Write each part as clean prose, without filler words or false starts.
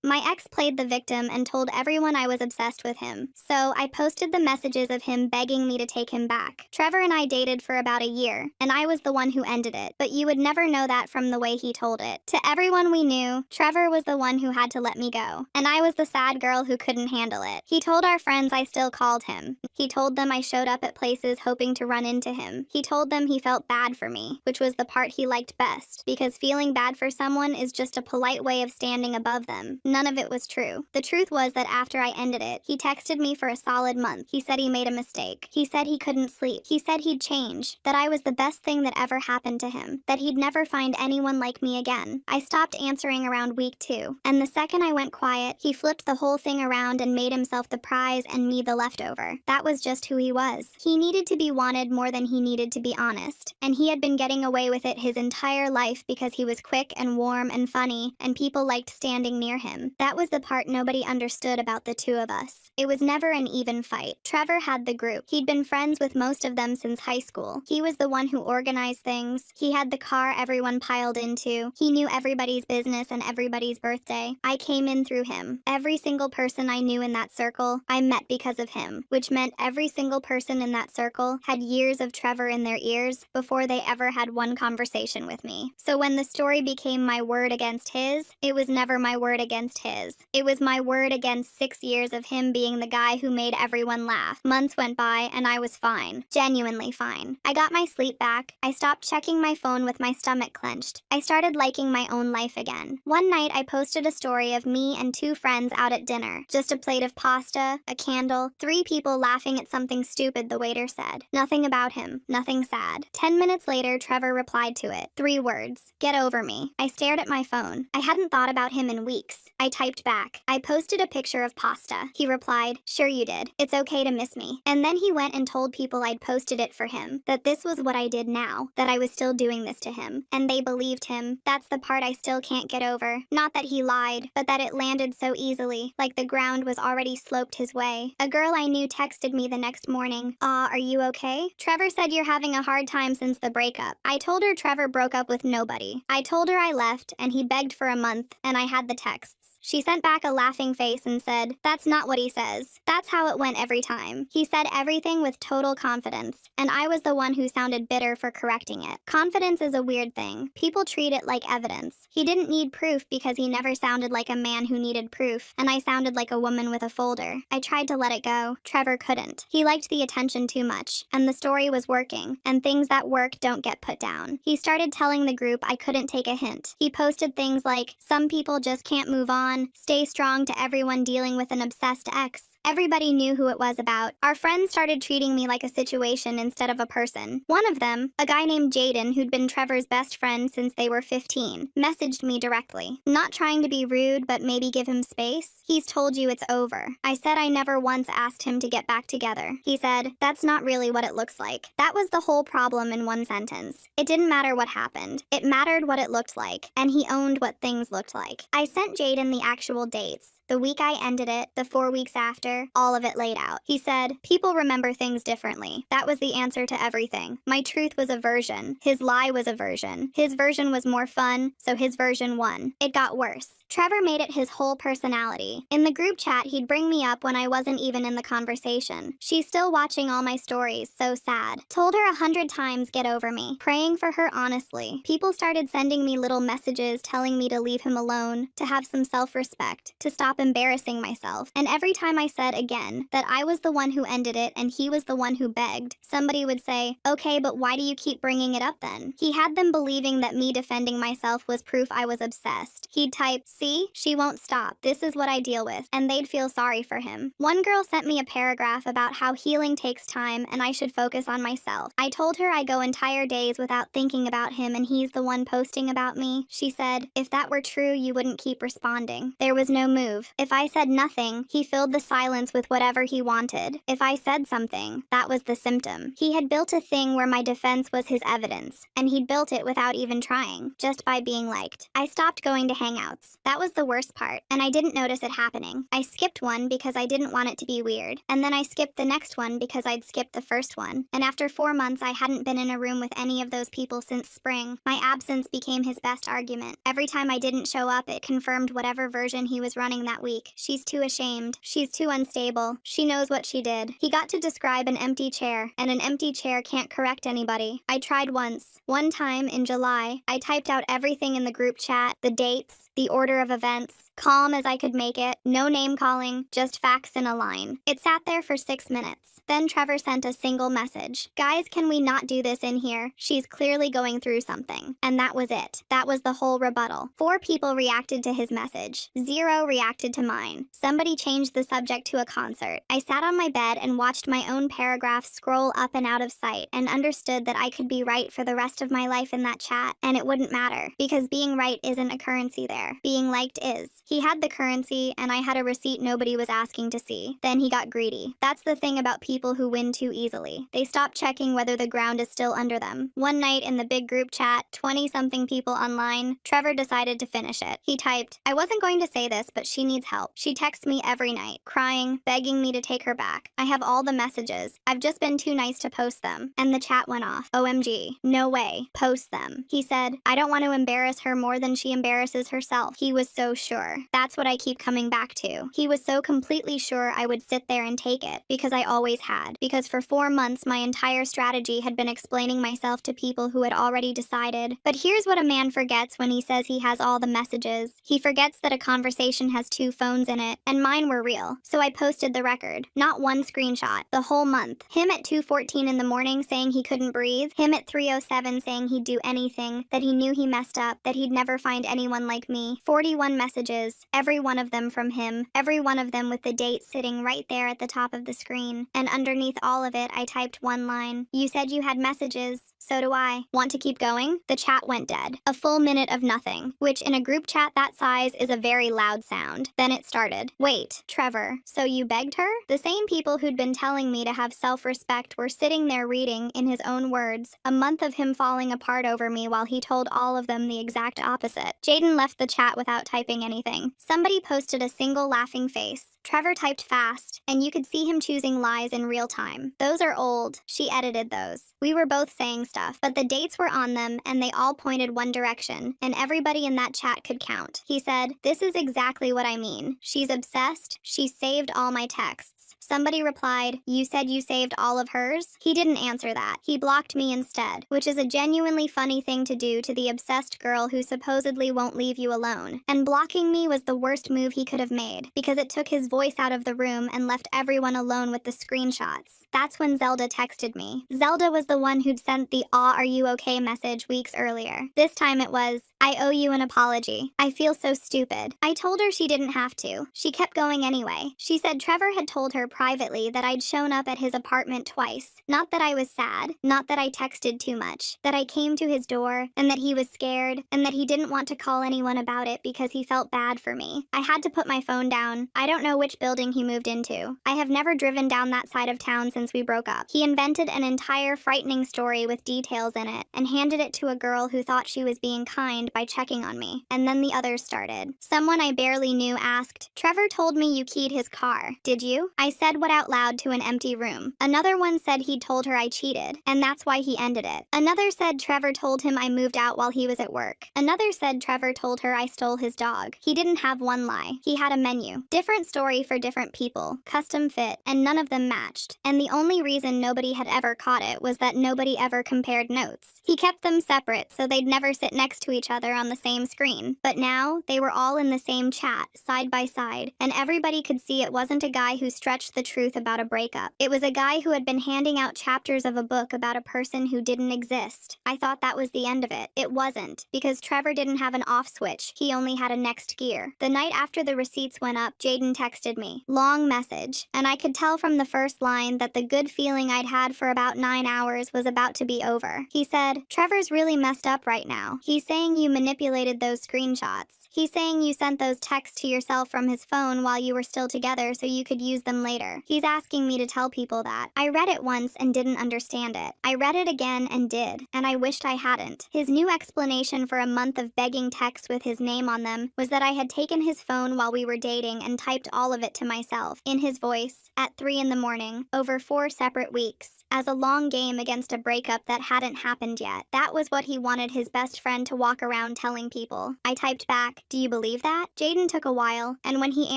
My ex played the victim and told everyone I was obsessed with him. So I posted the messages of him begging me to take him back. Trevor and I dated for about a year, and I was the one who ended it, but you would never know that from the way he told it. To everyone we knew, Trevor was the one who had to let me go, and I was the sad girl who couldn't handle it. He told our friends I still called him. He told them I showed up at places hoping to run into him. He told them he felt bad for me, which was the part he liked best, because feeling bad for someone is just a polite way of standing above them. None of it was true. The truth was that after I ended it, he texted me for a solid month. He said he made a mistake. He said he couldn't sleep. He said he'd change, that I was the best thing that ever happened to him, that he'd never find anyone like me again. I stopped answering around week 2, and the second I went quiet, he flipped the whole thing around and made himself the prize and me the leftover. That was just who he was. He needed to be wanted more than he needed to be honest, and he had been getting away with it his entire life because he was quick and warm and funny, and people liked standing near him. That was the part nobody understood about the two of us. It was never an even fight. Trevor had the group. He'd been friends with most of them since high school. He was the one who organized things. He had the car everyone piled into. He knew everybody's business and everybody's birthday. I came in through him. Every single person I knew in that circle, I met because of him, which meant every single person in that circle had years of Trevor in their ears before they ever had one conversation with me. So when the story became my word against his, it was never my word against his. It was my word against 6 years of him being the guy who made everyone laugh. Months went by and I was fine. Genuinely fine. I got my sleep back. I stopped checking my phone with my stomach clenched. I started liking my own life again. One night I posted a story of me and 2 friends out at dinner. Just a plate of pasta, a candle, 3 people laughing at something stupid the waiter said. Nothing about him. Nothing sad. 10 minutes later, Trevor replied to it. 3 words. Get over me. I stared at my phone. I hadn't thought about him in weeks. I typed back. I posted a picture of pasta. He replied, sure you did. It's okay to miss me. And then he went and told people I'd posted it for him, that this was what I did now, that I was still doing this to him. And they believed him. That's the part I still can't get over. Not that he lied, but that it landed so easily, like the ground was already sloped his way. A girl I knew texted me the next morning, are you okay? Trevor said you're having a hard time since the breakup. I told her Trevor broke up with nobody. I told her I left, and he begged for a month, and I had the texts. She sent back a laughing face and said, that's not what he says. That's how it went every time. He said everything with total confidence, and I was the one who sounded bitter for correcting it. Confidence is a weird thing. People treat it like evidence. He didn't need proof because he never sounded like a man who needed proof, and I sounded like a woman with a folder. I tried to let it go. Trevor couldn't. He liked the attention too much, and the story was working, and things that work don't get put down. He started telling the group I couldn't take a hint. He posted things like, some people just can't move on, stay strong to everyone dealing with an obsessed ex. Everybody knew who it was about. Our friends started treating me like a situation instead of a person. One of them, a guy named Jaden who'd been Trevor's best friend since they were 15, messaged me directly. Not trying to be rude, but maybe give him space. He's told you it's over. I said I never once asked him to get back together. He said, that's not really what it looks like. That was the whole problem in one sentence. It didn't matter what happened. It mattered what it looked like, and he owned what things looked like. I sent Jaden the actual dates. The week I ended it, the 4 weeks after, all of it laid out. He said, people remember things differently. That was the answer to everything. My truth was a version. His lie was a version. His version was more fun, so his version won. It got worse. Trevor made it his whole personality. In the group chat, he'd bring me up when I wasn't even in the conversation. She's still watching all my stories, so sad. Told her 100 times get over me. Praying for her honestly. People started sending me little messages telling me to leave him alone, to have some self-respect, to stop embarrassing myself. And every time I said again that I was the one who ended it and he was the one who begged, somebody would say, okay, but why do you keep bringing it up then? He had them believing that me defending myself was proof I was obsessed. He'd type, see, she won't stop. This is what I deal with. And they'd feel sorry for him. One girl sent me a paragraph about how healing takes time and I should focus on myself. I told her I go entire days without thinking about him and he's the one posting about me. She said, if that were true, you wouldn't keep responding. There was no move. If I said nothing, he filled the silence with whatever he wanted. If I said something, that was the symptom. He had built a thing where my defense was his evidence, and he'd built it without even trying, just by being liked. I stopped going to hangouts. That was the worst part, and I didn't notice it happening. I skipped one because I didn't want it to be weird, and then I skipped the next one because I'd skipped the first one, and after 4 months I hadn't been in a room with any of those people since spring. My absence became his best argument. Every time I didn't show up, it confirmed whatever version he was running that week. She's too ashamed. She's too unstable. She knows what she did. He got to describe an empty chair, and an empty chair can't correct anybody. I tried once. One time in July, I typed out everything in the group chat, the dates, the order of events, calm as I could make it, no name calling, just facts in a line. It sat there for 6 minutes. Then Trevor sent a single message. Guys, can we not do this in here? She's clearly going through something. And that was it. That was the whole rebuttal. 4 people reacted to his message. 0 reacted to mine. Somebody changed the subject to a concert. I sat on my bed and watched my own paragraph scroll up and out of sight and understood that I could be right for the rest of my life in that chat, and it wouldn't matter, because being right isn't a currency there. Being liked is. He had the currency, and I had a receipt nobody was asking to see. Then he got greedy. That's the thing about people who win too easily. They stop checking whether the ground is still under them. One night in the big group chat, 20-something people online, Trevor decided to finish it. He typed, "I wasn't going to say this, but she needs help. She texts me every night, crying, begging me to take her back. I have all the messages. I've just been too nice to post them." And the chat went off. OMG. No way. Post them. He said, "I don't want to embarrass her more than she embarrasses herself." He was so sure. That's what I keep coming back to. He was so completely sure I would sit there and take it, because I always had. Because for 4 months, my entire strategy had been explaining myself to people who had already decided. But here's what a man forgets when he says he has all the messages. He forgets that a conversation has 2 phones in it, and mine were real. So I posted the record. Not one screenshot. The whole month. Him at 2:14 in the morning saying he couldn't breathe. Him at 3:07 saying he'd do anything, that he knew he messed up, that he'd never find anyone like me. 41 messages. Every one of them from him. Every one of them with the date sitting right there at the top of the screen. And underneath all of it, I typed one line. "You said you had messages. So do I. Want to keep going?" The chat went dead. A full minute of nothing, which in a group chat that size is a very loud sound. Then it started. "Wait, Trevor, so you begged her?" The same people who'd been telling me to have self-respect were sitting there reading, in his own words, a month of him falling apart over me while he told all of them the exact opposite. Jaden left the chat without typing anything. Somebody posted a single laughing face. Trevor typed fast, and you could see him choosing lies in real time. Those are old. She edited those. We were both saying stuff, but the dates were on them, and they all pointed one direction, and everybody in that chat could count. He said, "This is exactly what I mean. She's obsessed. She saved all my texts." Somebody replied, "You said you saved all of hers?" He didn't answer that. He blocked me instead, which is a genuinely funny thing to do to the obsessed girl who supposedly won't leave you alone. And blocking me was the worst move he could have made, because it took his voice out of the room and left everyone alone with the screenshots. That's when Zelda texted me. Zelda was the one who'd sent the "Aw, are you okay" message weeks earlier. This time it was, "I owe you an apology. I feel so stupid." I told her she didn't have to. She kept going anyway. She said Trevor had told her privately that I'd shown up at his apartment twice. Not that I was sad, not that I texted too much, that I came to his door, and that he was scared, and that he didn't want to call anyone about it because he felt bad for me. I had to put my phone down. I don't know which building he moved into. I have never driven down that side of town since we broke up. He invented an entire frightening story with details in it, and handed it to a girl who thought she was being kind by checking on me. And then the others started. Someone I barely knew asked, "Trevor told me you keyed his car. Did you?" I said what out loud to an empty room. Another one said he'd told her I cheated, and that's why he ended it. Another said Trevor told him I moved out while he was at work. Another said Trevor told her I stole his dog. He didn't have one lie. He had a menu. Different story for different people. Custom fit, and none of them matched. And the only reason nobody had ever caught it was that nobody ever compared notes. He kept them separate so they'd never sit next to each other on the same screen. But now, they were all in the same chat, side by side, and everybody could see it wasn't a guy who stretched the truth about a breakup. It was a guy who had been handing out chapters of a book about a person who didn't exist. I thought that was the end of it. It wasn't, because Trevor didn't have an off switch. He only had a next gear. The night after the receipts went up, Jaden texted me. Long message, and I could tell from the first line that the good feeling I'd had for about 9 hours was about to be over. He said, "Trevor's really messed up right now. He's saying you manipulated those screenshots. He's saying you sent those texts to yourself from his phone while you were still together so you could use them later. He's asking me to tell people that. I read it once and didn't understand it. I read it again and did, and I wished I hadn't. His new explanation for a month of begging texts with his name on them was that I had taken his phone while we were dating and typed all of it to myself, in his voice, at 3 in the morning, over 4 separate weeks, as a long game against a breakup that hadn't happened yet. That was what he wanted his best friend to walk around telling people. I typed back, "Do you believe that?" Jaden took a while, and when he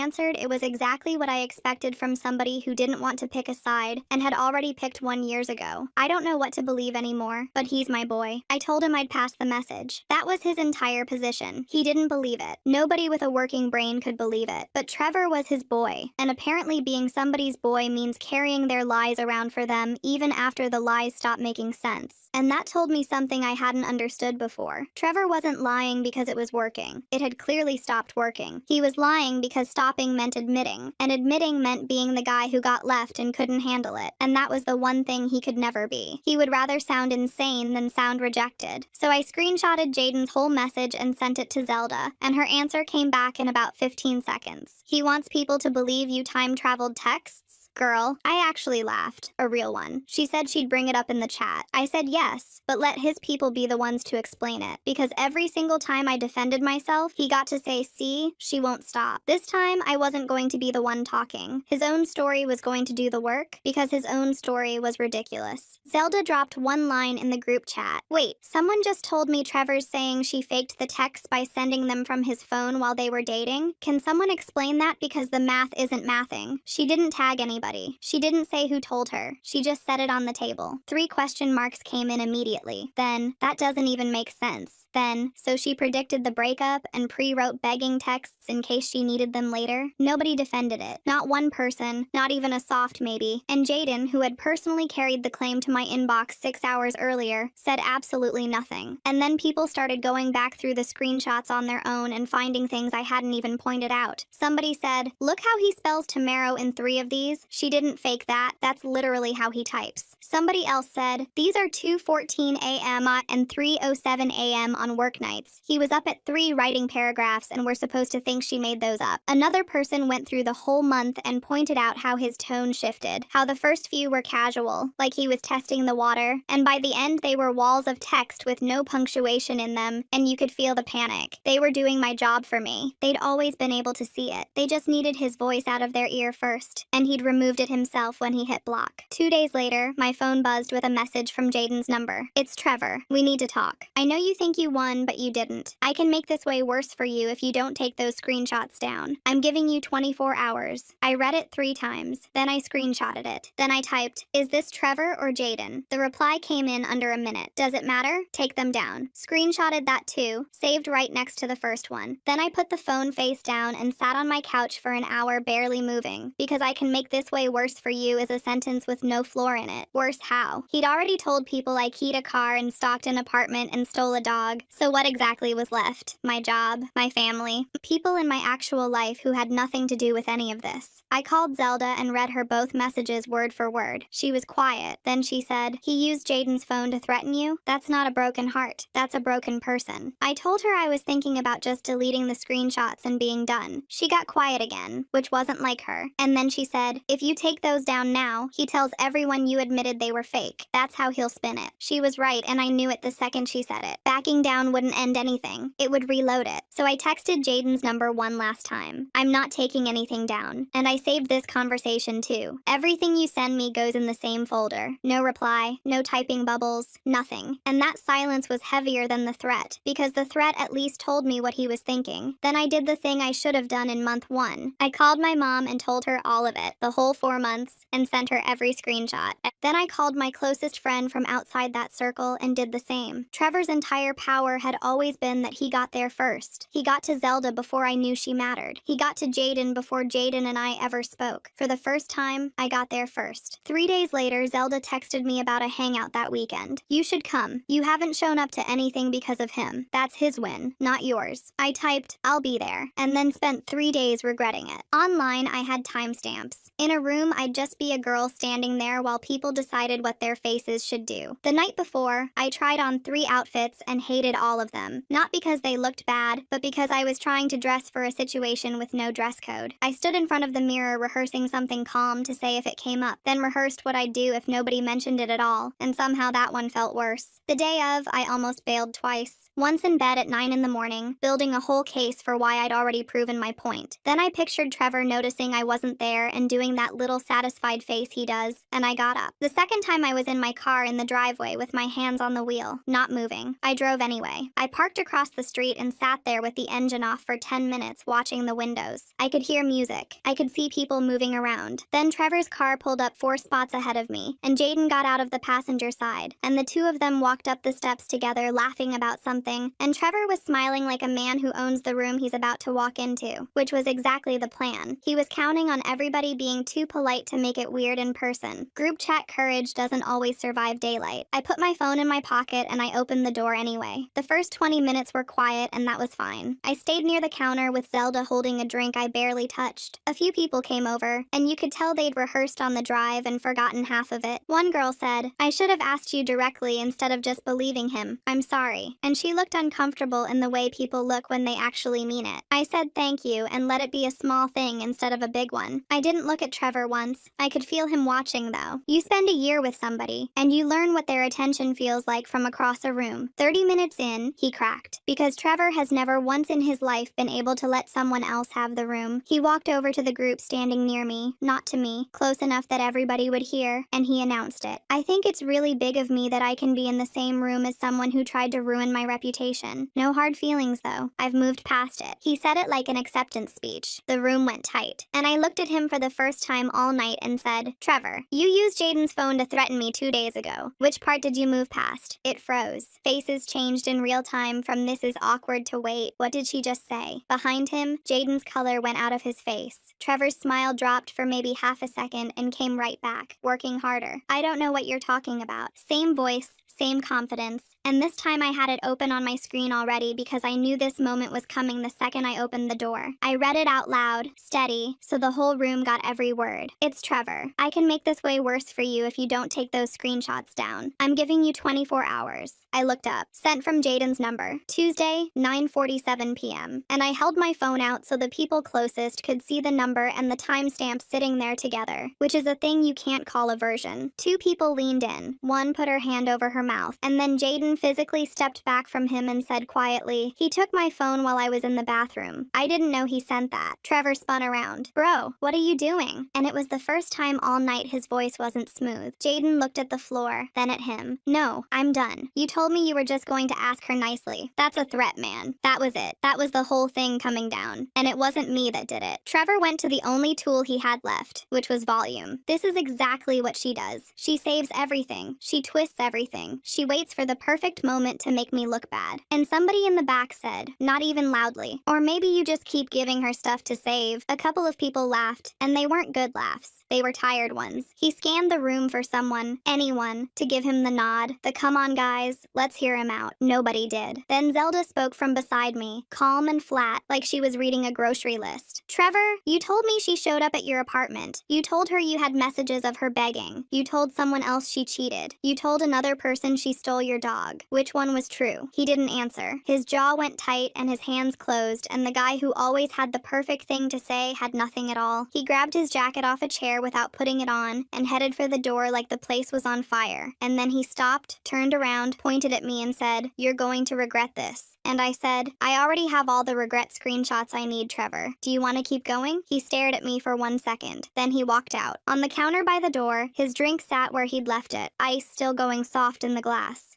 answered, it was exactly what I expected from somebody who didn't want to pick a side and had already picked one years ago. I don't know what to believe anymore, but he's my boy. I told him I'd pass the message. That was his entire position. He didn't believe it. Nobody with a working brain could believe it. But Trevor was his boy, and apparently being somebody's boy means carrying their lies around for them even after the lies stop making sense. And that told me something I hadn't understood before. Trevor wasn't lying because it was working. It had clearly stopped working. He was lying because stopping meant admitting, and admitting meant being the guy who got left and couldn't handle it, and that was the one thing he could never be. He would rather sound insane than sound rejected. So I screenshotted Jaden's whole message and sent it to Zelda, and her answer came back in about 15 seconds. He wants people to believe you time-traveled texts? Girl, I actually laughed. A real one. She said she'd bring it up in the chat. I said yes, but let his people be the ones to explain it, because every single time I defended myself, he got to say, "See, she won't stop." This time, I wasn't going to be the one talking. His own story was going to do the work, because his own story was ridiculous. Zelda dropped one line in the group chat. Wait, someone just told me Trevor's saying she faked the texts by sending them from his phone while they were dating? Can someone explain that, because the math isn't mathing? She didn't tag anybody. She didn't say who told her. She just set it on the table. 3 question marks came in immediately. Then, that doesn't even make sense. Then, so she predicted the breakup and pre-wrote begging texts in case she needed them later? Nobody defended it. Not one person, not even a soft maybe. And Jaden, who had personally carried the claim to my inbox 6 hours earlier, said absolutely nothing. And then people started going back through the screenshots on their own and finding things I hadn't even pointed out. Somebody said, "Look how he spells tomorrow in 3 of these. She didn't fake that. That's literally how he types." Somebody else said, "These are 2:14 a.m. and 3:07 a.m. on work nights. He was up at 3 writing paragraphs and we're supposed to think she made those up." Another person went through the whole month and pointed out how his tone shifted, how the first few were casual, like he was testing the water, and by the end they were walls of text with no punctuation in them, and you could feel the panic. They were doing my job for me. They'd always been able to see it. They just needed his voice out of their ear first, and he'd removed it himself when he hit block. 2 days later, my phone buzzed with a message from Jaden's number. "It's Trevor. We need to talk. I know you think you won, but you didn't. I can make this way worse for you if you don't take those screenshots down. I'm giving you 24 hours. I read it 3 times. Then I screenshotted it. Then I typed, "Is this Trevor or Jaden?" The reply came in under a minute. "Does it matter? Take them down." Screenshotted that too, saved right next to the first one. Then I put the phone face down and sat on my couch for an hour barely moving, because I can make this way worse for you is a sentence with no floor in it. Worse how? He'd already told people I keyed a car and stalked an apartment and stole a dog, so what exactly was left? My job, my family, people in my actual life who had nothing to do with any of this. I called Zelda and read her both messages word for word. She was quiet. Then she said, "He used Jaden's phone to threaten you? That's not a broken heart. That's a broken person." I told her I was thinking about just deleting the screenshots and being done. She got quiet again, which wasn't like her. And then she said, "If you take those down now, he tells everyone you admitted they were fake. That's how he'll spin it." She was right, and I knew it the second she said it. Backing down wouldn't end anything. It would reload it. So I texted Jaden's number one last time. "I'm not taking anything down." And I saved this conversation too. "Everything you send me goes in the same folder. No reply, no typing bubbles, nothing." And that silence was heavier than the threat, because the threat at least told me what he was thinking. Then I did the thing I should have done in month 1. I called my mom and told her all of it, the whole 4 months, and sent her every screenshot. Then I called my closest friend from outside that circle and did the same. Trevor's entire power had always been that he got there first. He got to Zelda before I knew she mattered. He got to Jaden before Jaden and I ever spoke. For the first time, I got there first. 3 days later, Zelda texted me about a hangout that weekend. "You should come. You haven't shown up to anything because of him. That's his win, not yours." I typed, "I'll be there," and then spent 3 days regretting it. Online, I had timestamps. In a room, I'd just be a girl standing there while people decided what their faces should do. The night before, I tried on 3 outfits and hated hated all of them. Not because they looked bad, but because I was trying to dress for a situation with no dress code. I stood in front of the mirror rehearsing something calm to say if it came up, then rehearsed what I'd do if nobody mentioned it at all, and somehow that one felt worse. The day of, I almost bailed twice. Once in bed at 9 in the morning, building a whole case for why I'd already proven my point. Then I pictured Trevor noticing I wasn't there and doing that little satisfied face he does, and I got up. The second time I was in my car in the driveway with my hands on the wheel, not moving. I drove anyway. I parked across the street and sat there with the engine off for 10 minutes watching the windows. I could hear music. I could see people moving around. Then Trevor's car pulled up 4 spots ahead of me, and Jaden got out of the passenger side, and the two of them walked up the steps together laughing about something, and Trevor was smiling like a man who owns the room he's about to walk into, which was exactly the plan. He was counting on everybody being too polite to make it weird in person. Group chat courage doesn't always survive daylight. I put my phone in my pocket and I opened the door anyway. The first 20 minutes were quiet and that was fine. I stayed near the counter with Zelda holding a drink I barely touched. A few people came over, and you could tell they'd rehearsed on the drive and forgotten half of it. One girl said, "I should have asked you directly instead of just believing him. I'm sorry." And she looked uncomfortable in the way people look when they actually mean it. I said thank you and let it be a small thing instead of a big one. I didn't look at Trevor once. I could feel him watching though. You spend a year with somebody, and you learn what their attention feels like from across a room. 30 minutes in, he cracked. Because Trevor has never once in his life been able to let someone else have the room. He walked over to the group standing near me, not to me, close enough that everybody would hear, and he announced it. I think it's really big of me that I can be in the same room as someone who tried to ruin my reputation. No hard feelings though. I've moved past it. He said it like an acceptance speech. The room went tight, and I looked at him for the first time all night and said, "Trevor, you used Jaden's phone to threaten me 2 days ago. Which part did you move past?" It froze. Faces changed in real time from "this is awkward" to "wait, what did she just say?" Behind him, Jaden's color went out of his face. Trevor's smile dropped for maybe half a second and came right back, working harder. "I don't know what you're talking about." Same voice, same confidence, and this time I had it open on my screen already because I knew this moment was coming the second I opened the door. I read it out loud, steady, so the whole room got every word. "It's Trevor. I can make this way worse for you if you don't take those screenshots down. I'm giving you 24 hours. I looked up. Sent from Jaden's number. Tuesday, 9:47 p.m. And I held my phone out so the people closest could see the number and the timestamp sitting there together, which is a thing you can't call aversion. 2 people leaned in. One put her hand over her mouth, and then Jaden physically stepped back from him and said quietly, "He took my phone while I was in the bathroom. I didn't know he sent that." Trevor spun around. "Bro, what are you doing?" And it was the first time all night his voice wasn't smooth. Jaden looked at the floor, then at him. "No, I'm done. You told me you were just going to ask her nicely. That's a threat, man." That was it. That was the whole thing coming down. And it wasn't me that did it. Trevor went to the only tool he had left, which was volume. This is exactly what she does. She saves everything. She twists everything. She waits for the perfect moment to make me look bad. And somebody in the back said, not even loudly, "Or maybe you just keep giving her stuff to save." A couple of people laughed, and they weren't good laughs. They were tired ones. He scanned the room for someone, anyone, to give him the nod, the "come on guys, let's hear him out." Nobody did. Then Zelda spoke from beside me, calm and flat, like she was reading a grocery list. "Trevor, you told me she showed up at your apartment. You told her you had messages of her begging. You told someone else she cheated. You told another person she stole your dog. Which one was true?" He didn't answer. His jaw went tight and his hands closed, and the guy who always had the perfect thing to say had nothing at all. He grabbed his jacket off a chair without putting it on and headed for the door like the place was on fire. And then he stopped, turned around, pointed at me and said, "You're going to regret this." And I said, "I already have all the regret screenshots I need, Trevor. Do you want to keep going?" He stared at me for 1 second. Then he walked out. On the counter by the door, his drink sat where he'd left it, ice still going soft in the glass.